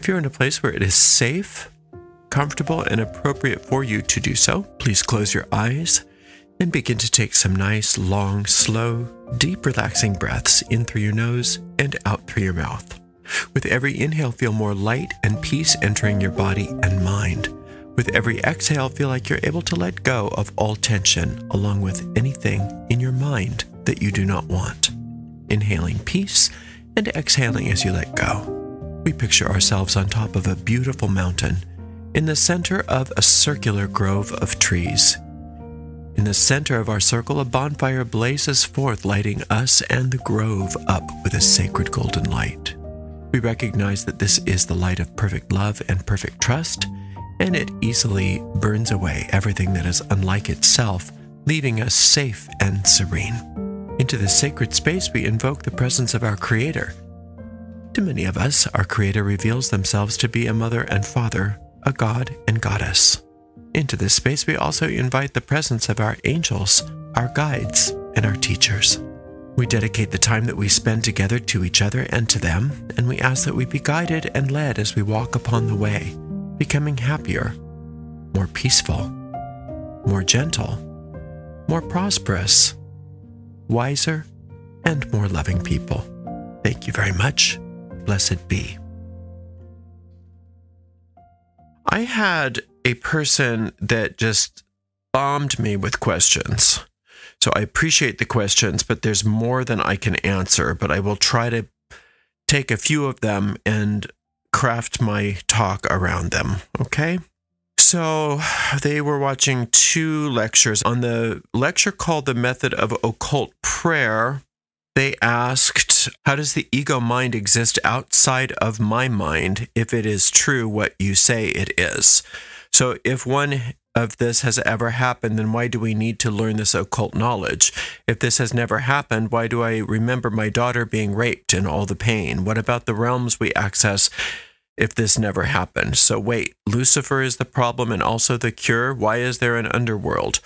If you're in a place where it is safe, comfortable, and appropriate for you to do so, please close your eyes and begin to take some nice, long, slow, deep, relaxing breaths in through your nose and out through your mouth. With every inhale, feel more light and peace entering your body and mind. With every exhale, feel like you're able to let go of all tension, along with anything in your mind that you do not want. Inhaling peace and exhaling as you let go. We picture ourselves on top of a beautiful mountain, in the center of a circular grove of trees. In the center of our circle, a bonfire blazes forth, lighting us and the grove up with a sacred golden light. We recognize that this is the light of perfect love and perfect trust, and it easily burns away everything that is unlike itself, leaving us safe and serene. Into this sacred space, we invoke the presence of our Creator. To many of us, our Creator reveals themselves to be a mother and father, a god and goddess. Into this space, we also invite the presence of our angels, our guides, and our teachers. We dedicate the time that we spend together to each other and to them, and we ask that we be guided and led as we walk upon the way, becoming happier, more peaceful, more gentle, more prosperous, wiser, and more loving people. Thank you very much. Blessed be. I had a person that just bombed me with questions. So I appreciate the questions, but there's more than I can answer. But I will try to take a few of them and craft my talk around them, okay? So they were watching 2 lectures. On the lecture called The Method of Occult Prayer, they asked, how does the ego mind exist outside of my mind if it is true what you say it is? So if one of this has ever happened, then why do we need to learn this occult knowledge? If this has never happened, why do I remember my daughter being raped and all the pain? What about the realms we access if this never happened? So wait, Lucifer is the problem and also the cure? Why is there an underworld?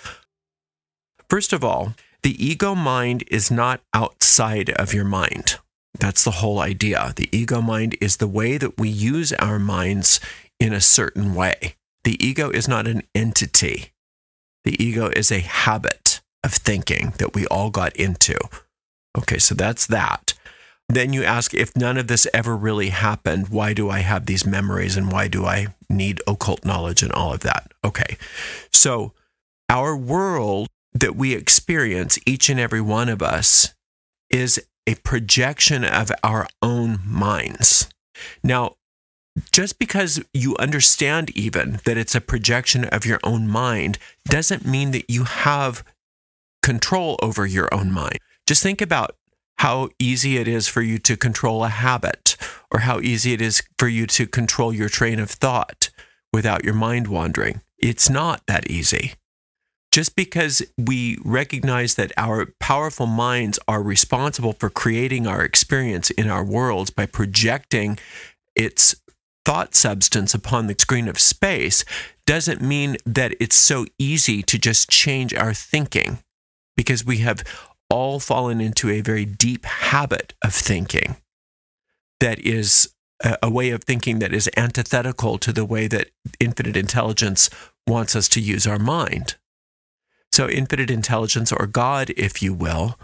First of all, the ego mind is not outside of your mind. That's the whole idea. The ego mind is the way that we use our minds in a certain way. The ego is not an entity. The ego is a habit of thinking that we all got into. Okay, so that's that. Then you ask, if none of this ever really happened, why do I have these memories and why do I need occult knowledge and all of that? Okay, so our world that we experience, each and every one of us, is a projection of our own minds. Now, just because you understand even that it's a projection of your own mind doesn't mean that you have control over your own mind. Just think about how easy it is for you to control a habit, or how easy it is for you to control your train of thought without your mind wandering. It's not that easy. Just because we recognize that our powerful minds are responsible for creating our experience in our worlds by projecting its thought substance upon the screen of space, doesn't mean that it's so easy to just change our thinking, because we have all fallen into a very deep habit of thinking that is a way of thinking that is antithetical to the way that infinite intelligence wants us to use our mind. So infinite intelligence, or God, if you will,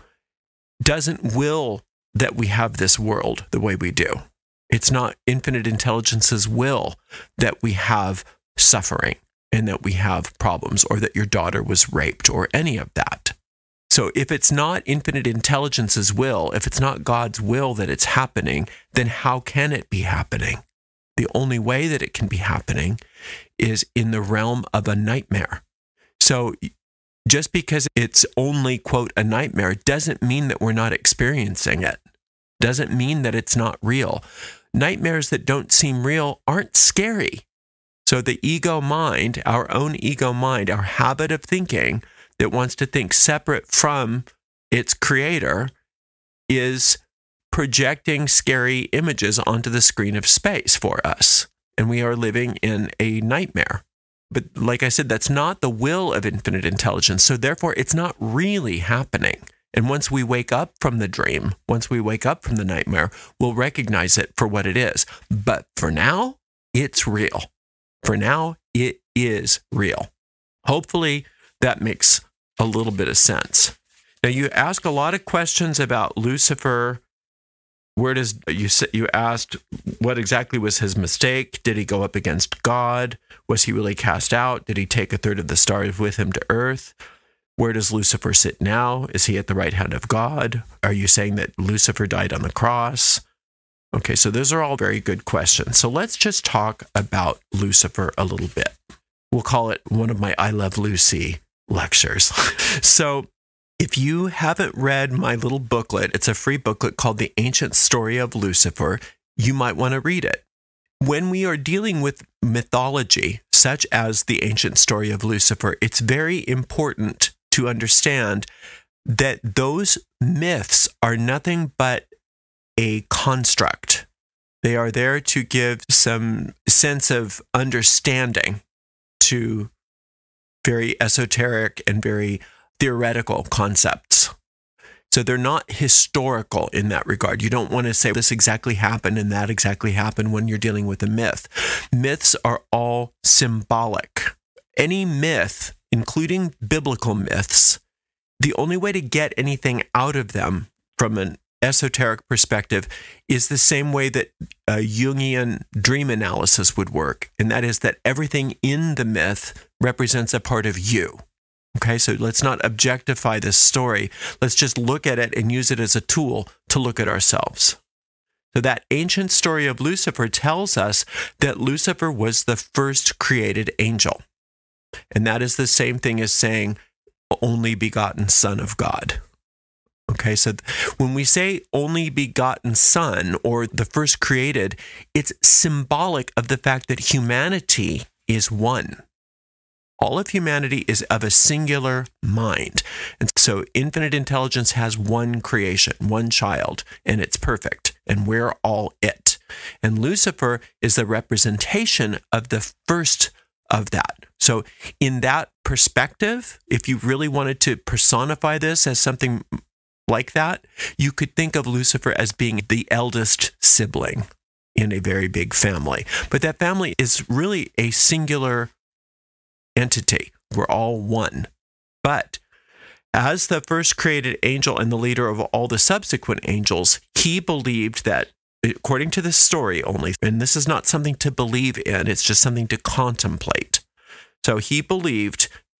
doesn't will that we have this world the way we do. It's not infinite intelligence's will that we have suffering and that we have problems, or that your daughter was raped, or any of that. So if it's not infinite intelligence's will, if it's not God's will that it's happening, then how can it be happening? The only way that it can be happening is in the realm of a nightmare. So just because it's only, quote, a nightmare doesn't mean that we're not experiencing it. Doesn't mean that it's not real. Nightmares that don't seem real aren't scary. So the ego mind, our own ego mind, our habit of thinking that wants to think separate from its creator, is projecting scary images onto the screen of space for us. And we are living in a nightmare. But like I said, that's not the will of infinite intelligence. So therefore, it's not really happening. And once we wake up from the dream, once we wake up from the nightmare, we'll recognize it for what it is. But for now, It's real. For now, it is real. Hopefully, that makes a little bit of sense. Now, you ask a lot of questions about Lucifer. You asked what exactly was his mistake? Did he go up against God? Was he really cast out? Did he take a third of the stars with him to earth? Where does Lucifer sit now? Is he at the right hand of God? Are you saying that Lucifer died on the cross? Okay, so those are all very good questions. So let's just talk about Lucifer a little bit. We'll call it one of my I Love Lucy lectures. So if you haven't read my little booklet, it's a free booklet called The Ancient Story of Lucifer. You might want to read it. When we are dealing with mythology, such as the ancient story of Lucifer, it's very important to understand that those myths are nothing but a construct. They are there to give some sense of understanding to very esoteric and very theoretical concepts. So they're not historical in that regard. You don't want to say this exactly happened and that exactly happened when you're dealing with a myth. Myths are all symbolic. Any myth, including biblical myths, the only way to get anything out of them from an esoteric perspective is the same way that a Jungian dream analysis would work, and that is that everything in the myth represents a part of you. Okay, so let's not objectify this story. Let's just look at it and use it as a tool to look at ourselves. So that ancient story of Lucifer tells us that Lucifer was the first created angel. And that is the same thing as saying only begotten son of God. Okay, so when we say only begotten son or the first created, it's symbolic of the fact that humanity is one. All of humanity is of a singular mind. And so infinite intelligence has one creation, one child, and it's perfect. And we're all it. And Lucifer is the representation of the first of that. So in that perspective, if you really wanted to personify this as something like that, you could think of Lucifer as being the eldest sibling in a very big family. But that family is really a singular entity. We're all one. But as the first created angel and the leader of all the subsequent angels, he believed that, according to this story only, and this is not something to believe in, it's just something to contemplate. So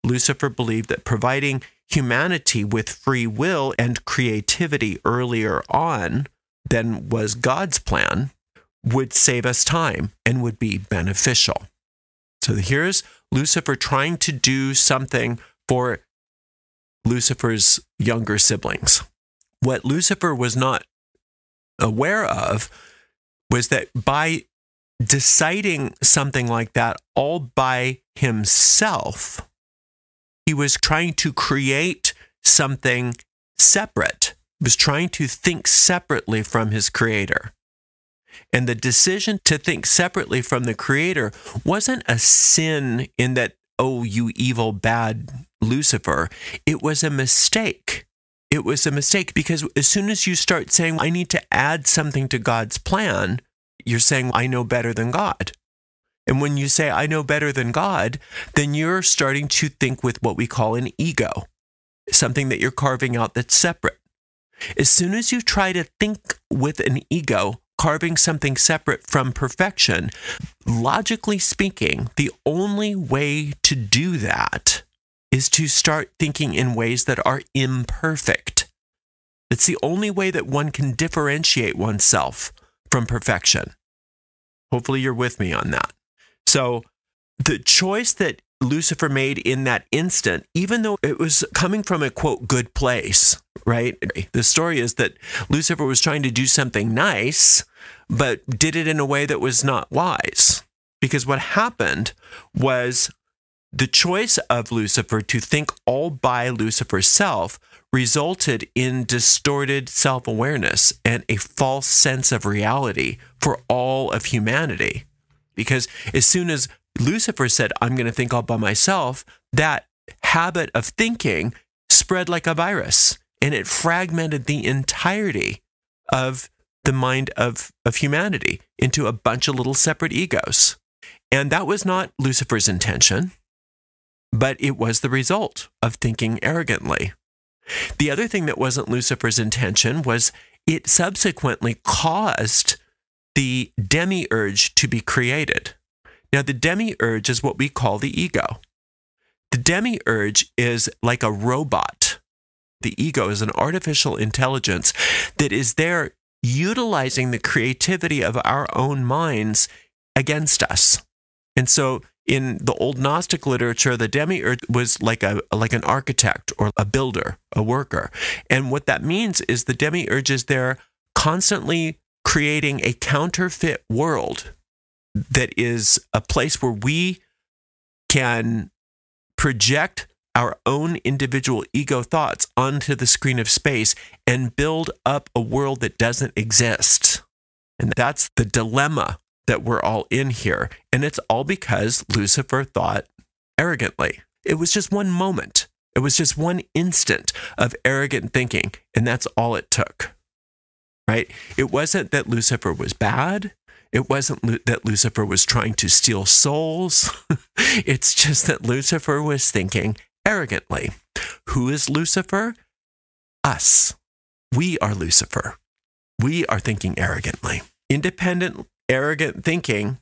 Lucifer believed that providing humanity with free will and creativity earlier on than was God's plan would save us time and would be beneficial. So here's Lucifer trying to do something for Lucifer's younger siblings. What Lucifer was not aware of was that by deciding something like that all by himself, he was trying to create something separate. He was trying to think separately from his creator. And the decision to think separately from the creator wasn't a sin in that, oh, you evil, bad Lucifer. It was a mistake. It was a mistake because as soon as you start saying, I need to add something to God's plan, you're saying, I know better than God. And when you say, I know better than God, then you're starting to think with what we call an ego, something that you're carving out that's separate. As soon as you try to think with an ego, carving something separate from perfection, logically speaking, the only way to do that is to start thinking in ways that are imperfect. It's the only way that one can differentiate oneself from perfection. Hopefully you're with me on that. So the choice that Lucifer made in that instant, even though it was coming from a, quote, good place, right? The story is that Lucifer was trying to do something nice, but did it in a way that was not wise. Because what happened was the choice of Lucifer to think all by Lucifer's self resulted in distorted self-awareness and a false sense of reality for all of humanity. Because as soon as Lucifer said, I'm going to think all by myself, that habit of thinking spread like a virus, and it fragmented the entirety of the mind of humanity into a bunch of little separate egos. And that was not Lucifer's intention, but it was the result of thinking arrogantly. The other thing that wasn't Lucifer's intention was it subsequently caused the demiurge to be created. Now, the demiurge is what we call the ego. The demiurge is like a robot. The ego is an artificial intelligence that is there utilizing the creativity of our own minds against us. And so in the old Gnostic literature, the demiurge was like an architect or a builder, a worker. And what that means is the demiurge is there constantly creating a counterfeit world that is a place where we can project our own individual ego thoughts onto the screen of space and build up a world that doesn't exist. And that's the dilemma that we're all in here. And it's all because Lucifer thought arrogantly. It was just one moment. It was just one instant of arrogant thinking. And that's all it took, right? It wasn't that Lucifer was bad. It wasn't that Lucifer was trying to steal souls. It's just that Lucifer was thinking arrogantly. Who is Lucifer? Us. We are Lucifer. We are thinking arrogantly. Independent, arrogant thinking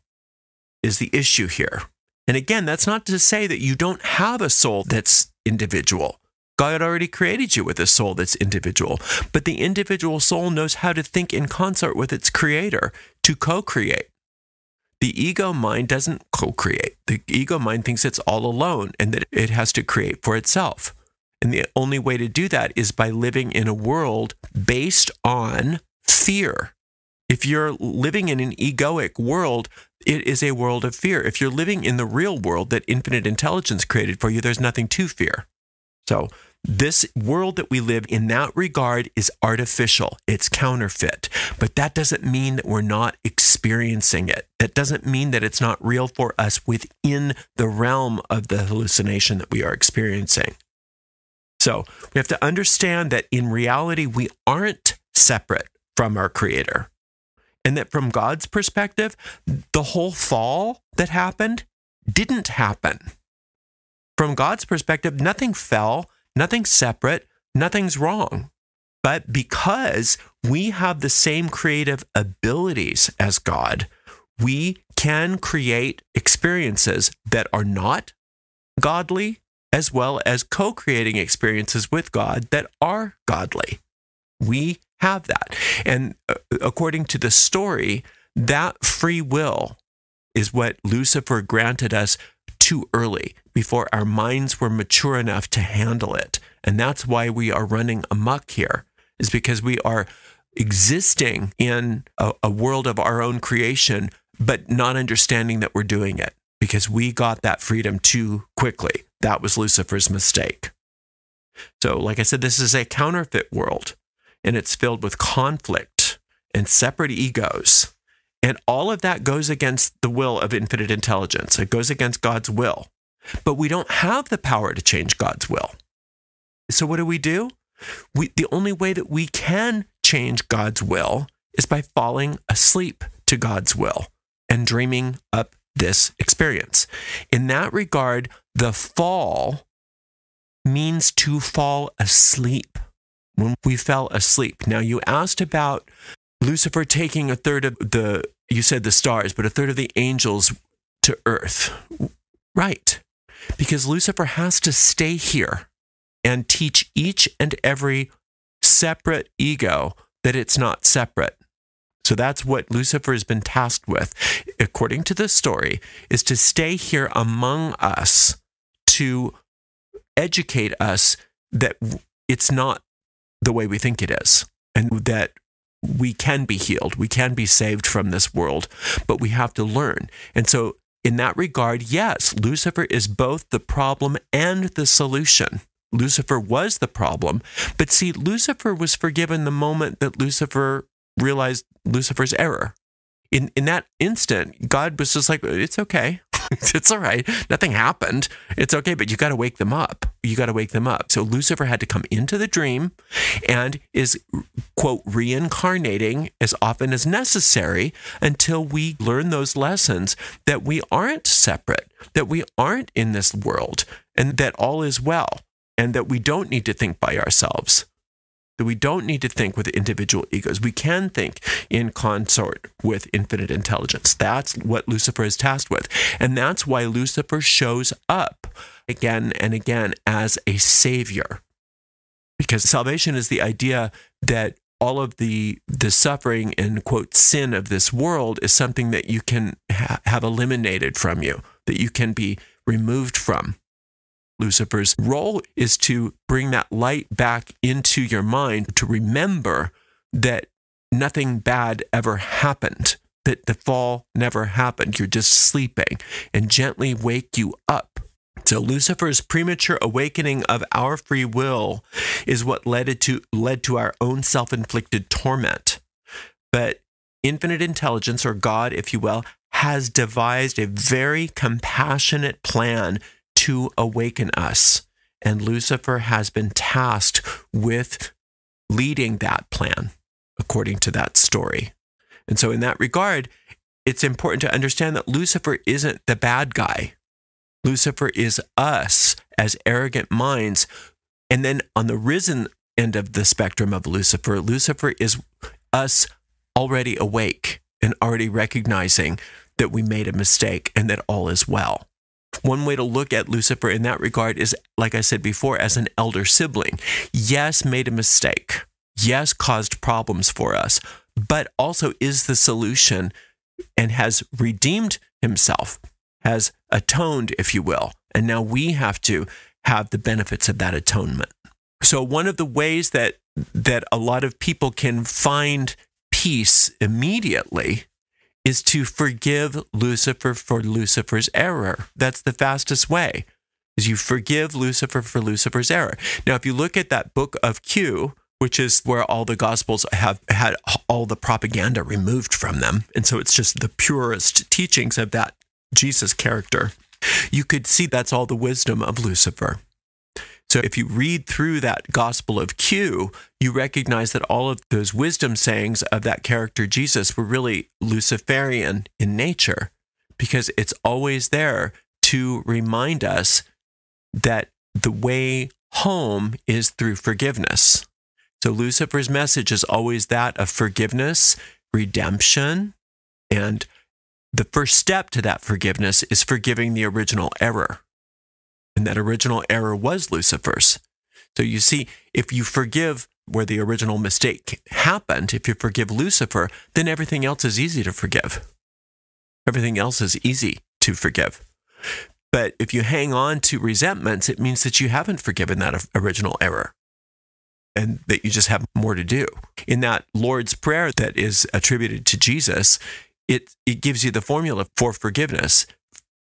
is the issue here. And again, that's not to say that you don't have a soul that's individual. God already created you with a soul that's individual, but the individual soul knows how to think in concert with its creator to co-create. The ego mind doesn't co-create. The ego mind thinks it's all alone and that it has to create for itself. And the only way to do that is by living in a world based on fear. If you're living in an egoic world, it is a world of fear. If you're living in the real world that infinite intelligence created for you, there's nothing to fear. So this world that we live in that regard is artificial. It's counterfeit. But that doesn't mean that we're not experiencing it. That doesn't mean that it's not real for us within the realm of the hallucination that we are experiencing. So we have to understand that in reality, we aren't separate from our creator. And that from God's perspective, the whole fall that happened didn't happen. From God's perspective, nothing fell, nothing's separate, nothing's wrong. But because we have the same creative abilities as God, we can create experiences that are not godly, as well as co-creating experiences with God that are godly. We have that. And according to the story, that free will is what Lucifer granted us too early, before our minds were mature enough to handle it. And that's why we are running amok here, is because we are existing in a world of our own creation, but not understanding that we're doing it, because we got that freedom too quickly. That was Lucifer's mistake. So, like I said, this is a counterfeit world. And it's filled with conflict and separate egos. And all of that goes against the will of infinite intelligence. It goes against God's will. But we don't have the power to change God's will. So what do? The only way that we can change God's will is by falling asleep to God's will and dreaming up this experience. In that regard, the fall means to fall asleep. When we fell asleep. Now, you asked about Lucifer taking a third of you said the stars, but a third of the angels to earth. Right. Because Lucifer has to stay here and teach each and every separate ego that it's not separate. So that's what Lucifer has been tasked with, according to the story, is to stay here among us to educate us that it's not the way we think it is, and that we can be healed, we can be saved from this world, but we have to learn. And so in that regard, yes, Lucifer is both the problem and the solution. Lucifer was the problem, but see, Lucifer was forgiven the moment that Lucifer realized Lucifer's error. In that instant, God was just like, it's okay. It's all right. Nothing happened. It's okay, but you got to wake them up. You got to wake them up. So Lucifer had to come into the dream and is, quote, reincarnating as often as necessary until we learn those lessons that we aren't separate, that we aren't in this world, and that all is well, and that we don't need to think by ourselves. That we don't need to think with individual egos. We can think in consort with infinite intelligence. That's what Lucifer is tasked with. And that's why Lucifer shows up again and again as a savior. Because salvation is the idea that all of the suffering and, quote, sin of this world is something that you can have eliminated from you, that you can be removed from. Lucifer's role is to bring that light back into your mind, to remember that nothing bad ever happened, that the fall never happened. You're just sleeping, and gently wake you up. So Lucifer's premature awakening of our free will is what led to our own self-inflicted torment. But infinite intelligence, or God, if you will, has devised a very compassionate plan to awaken us. And Lucifer has been tasked with leading that plan, according to that story. And so in that regard, it's important to understand that Lucifer isn't the bad guy. Lucifer is us as arrogant minds. And then on the risen end of the spectrum of Lucifer, Lucifer is us already awake and already recognizing that we made a mistake and that all is well. One way to look at Lucifer in that regard is, like I said before, as an elder sibling. Yes, made a mistake. Yes, caused problems for us, but also is the solution and has redeemed himself, has atoned, if you will. And now we have to have the benefits of that atonement. So one of the ways that a lot of people can find peace immediately is to forgive Lucifer for Lucifer's error. That's the fastest way, is you forgive Lucifer for Lucifer's error. Now, if you look at that book of Q, which is where all the Gospels have had all the propaganda removed from them, and so it's just the purest teachings of that Jesus character, you could see that's all the wisdom of Lucifer. So if you read through that Gospel of Q, you recognize that all of those wisdom sayings of that character Jesus were really Luciferian in nature, because it's always there to remind us that the way home is through forgiveness. So Lucifer's message is always that of forgiveness, redemption, and the first step to that forgiveness is forgiving the original error. And that original error was Lucifer's. So you see, if you forgive where the original mistake happened, if you forgive Lucifer, then everything else is easy to forgive. Everything else is easy to forgive. But if you hang on to resentments, it means that you haven't forgiven that original error and that you just have more to do. In that Lord's Prayer that is attributed to Jesus, it gives you the formula for forgiveness.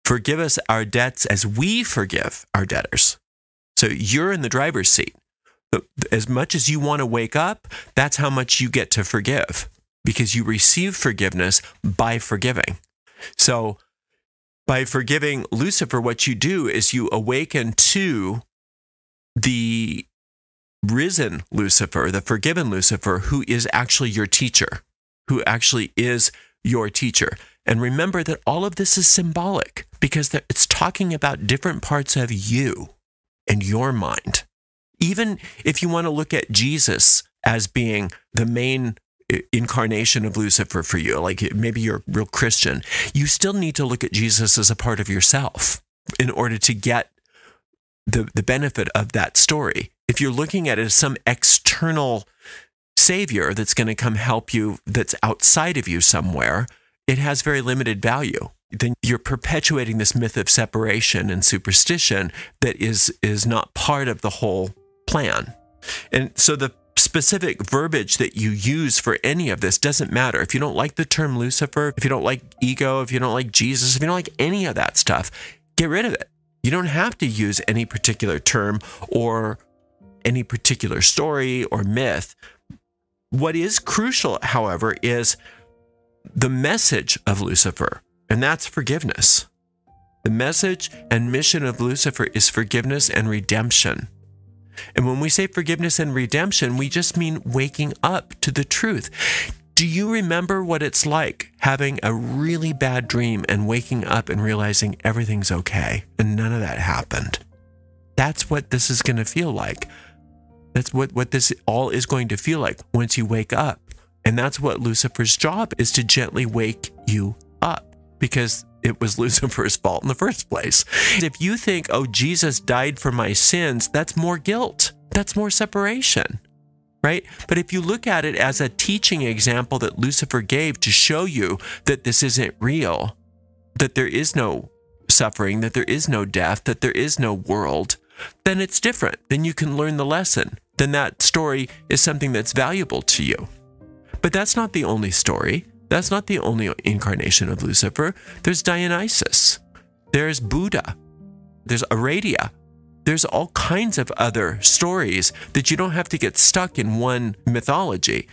Forgive us our debts as we forgive our debtors. So you're in the driver's seat. As much as you want to wake up, that's how much you get to forgive, because you receive forgiveness by forgiving. So by forgiving Lucifer, what you do is you awaken to the risen Lucifer, the forgiven Lucifer, who is actually your teacher, who actually is your teacher. And remember that all of this is symbolic, because it's talking about different parts of you and your mind. Even if you want to look at Jesus as being the main incarnation of Lucifer for you, like maybe you're a real Christian, you still need to look at Jesus as a part of yourself in order to get the benefit of that story. If you're looking at it as some external savior that's going to come help you, that's outside of you somewhere, it has very limited value. Then you're perpetuating this myth of separation and superstition that is not part of the whole plan. And so the specific verbiage that you use for any of this doesn't matter. If you don't like the term Lucifer, if you don't like ego, if you don't like Jesus, if you don't like any of that stuff, get rid of it. You don't have to use any particular term or any particular story or myth. What is crucial, however, is the message of Lucifer, and that's forgiveness. The message and mission of Lucifer is forgiveness and redemption. And when we say forgiveness and redemption, we just mean waking up to the truth. Do you remember what it's like having a really bad dream and waking up and realizing everything's okay and none of that happened? That's what this is going to feel like. That's what this all is going to feel like once you wake up. And that's what Lucifer's job is, to gently wake you up, because it was Lucifer's fault in the first place. If you think, oh, Jesus died for my sins, that's more guilt. That's more separation, right? But if you look at it as a teaching example that Lucifer gave to show you that this isn't real, that there is no suffering, that there is no death, that there is no world, then it's different. Then you can learn the lesson. Then that story is something that's valuable to you. But that's not the only story. That's not the only incarnation of Lucifer. There's Dionysus. There's Buddha. There's Aradia. There's all kinds of other stories that you don't have to get stuck in one mythology.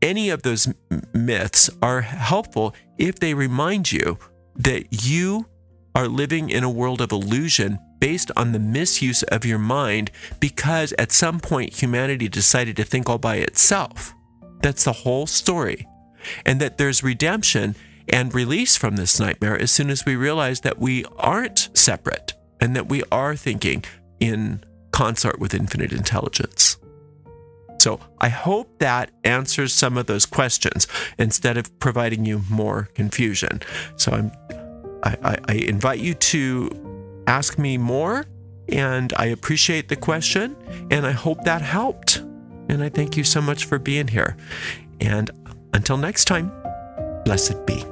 Any of those myths are helpful if they remind you that you are living in a world of illusion based on the misuse of your mind, because at some point humanity decided to think all by itself. That's the whole story. And that there's redemption and release from this nightmare as soon as we realize that we aren't separate and that we are thinking in consort with infinite intelligence. So I hope that answers some of those questions instead of providing you more confusion. So I invite you to ask me more, and I appreciate the question, and I hope that helped. And I thank you so much for being here. And until next time, blessed be.